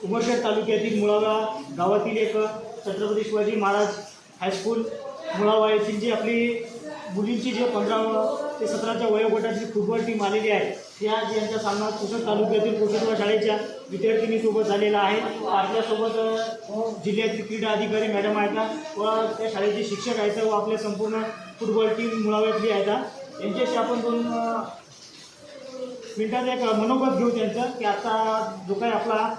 उमरखेड तालुक्यातील मुळावा गावातील एक छत्रपती शिवाजी महाराज हायस्कूल मुळावा येथील जी आपली मुलींची जे 15 ते 17च्या वयोगटाची फुटबॉल टीम आलेली आहे त्या यांचा सामना पुसद तालुक्यातील कोशेश्वर शाळेच्या विद्यार्थिनीसोबत झालेला आहे। आपल्यासोबत जिल्ह्यातील क्रीडा अधिकारी मॅडम आहेत व त्या शाळेचे शिक्षक आहेत व आपल्या संपूर्ण फुटबॉल टीम मुळाव्यातली आहेत। यांच्याशी आपण 2 मिनिटात एक मनोगत घेऊ त्यांचं की आता जो काही आपला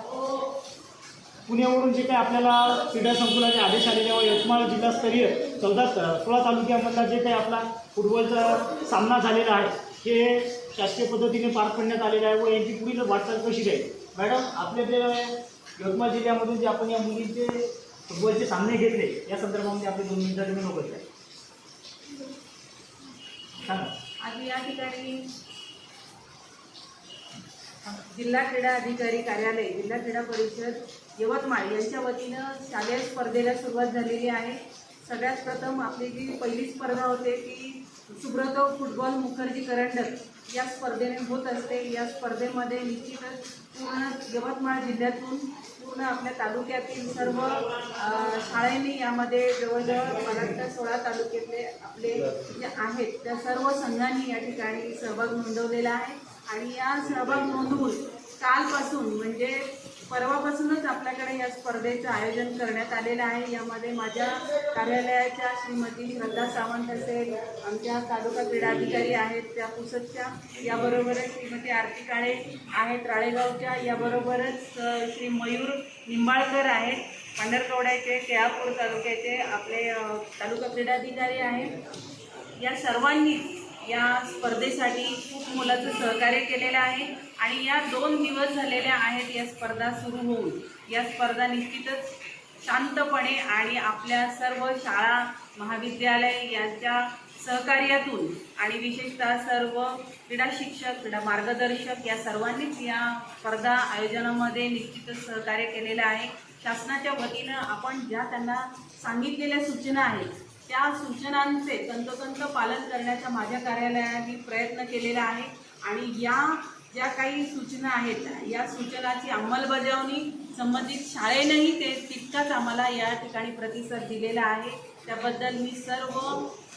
पुण्यावरून जे काही आपल्याला क्रीडा संकुलाचे आदेश आलेले व यवतमाळ जिल्हास्तरीय 16 तालुक्यामधला जे काही आपला फुटबॉलचा सामना झालेला आहे हे शासकीय पद्धतीने पार पाडण्यात आलेला आहे व यांची पुढील वाटचाल कशी जाईल। मॅडम, आपले जे यवतमाळ जिल्ह्यामधून जे आपण या मुलींचे फुटबॉलचे सामने घेतले या संदर्भामध्ये आपले 2 मिनिटाचे मनोगत आहे सांगा। आज या ठिकाणी जिल्हा क्रीडा अधिकारी कार्यालय, जिल्हा क्रीडा परिषद यवतमाळ यांच्या वतीनं शालेय स्पर्धेला सुरुवात झालेली आहे। सगळ्यात प्रथम आपली जी पहिली स्पर्धा होते ती सुब्रतो फुटबॉल मुखर्जी करंडक या स्पर्धेने होत असते। या स्पर्धेमध्ये निश्चितच पूर्ण यवतमाळ जिल्ह्यातून पूर्ण आपल्या तालुक्यातील सर्व शाळांनी यामध्ये जवळजवळ मला वाटतं 16 तालुक्यातले आपले जे आहेत त्या सर्व संघांनी या ठिकाणी सहभाग नोंदवलेला आहे आणि या सहभाग नोंदवून कालपासून म्हणजे परवापासूनच आपल्याकडे या स्पर्धेचं आयोजन करण्यात आलेलं आहे। यामध्ये माझ्या कार्यालयाच्या श्रीमती श्रद्धा सावंत असेल, आमच्या तालुका क्रीडा अधिकारी आहेत त्या पुसदच्या, याबरोबरच श्रीमती आरती काळे आहेत राळेगावच्या, याबरोबरच श्री मयूर निंबाळकर आहेत पांढरकवड्याचे, केळापूर तालुक्याचे आपले तालुका क्रीडा अधिकारी आहेत। या सर्वांनी या स्पर्धेसाठी खूप मोलाचं सहकार्य केलेलं आहे आणि या 2 दिवस झालेल्या आहेत या स्पर्धा सुरू होऊन। या स्पर्धा निश्चितच शांतपणे आणि आपल्या सर्व शाळा महाविद्यालय यांच्या सहकार्यातून आणि विशेषतः सर्व क्रीडा शिक्षक, क्रीडा मार्गदर्शक या सर्वांनीच या स्पर्धा आयोजनामध्ये निश्चितच सहकार्य केलेलं आहे। शासनाच्या वतीनं आपण ज्या त्यांना सांगितलेल्या सूचना आहेत त्या सूचनांचे तंतोतंत पालन करण्याचा माझ्या कार्यालयाने प्रयत्न केलेला आहे आणि या ज्या काही सूचना आहेत या सूचनाची अंमलबजावणी संबंधित शाळेनेही तितकाच आम्हाला या ठिकाणी प्रतिसाद दिलेला आहे। त्याबद्दल मी सर्व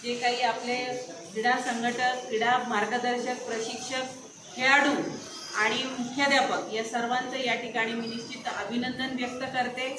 जे काही आपले क्रीडा संघटक, क्रीडा मार्गदर्शक, प्रशिक्षक, खेळाडू आणि मुख्याध्यापक या सर्वांचं या ठिकाणी मी निश्चित अभिनंदन व्यक्त करते।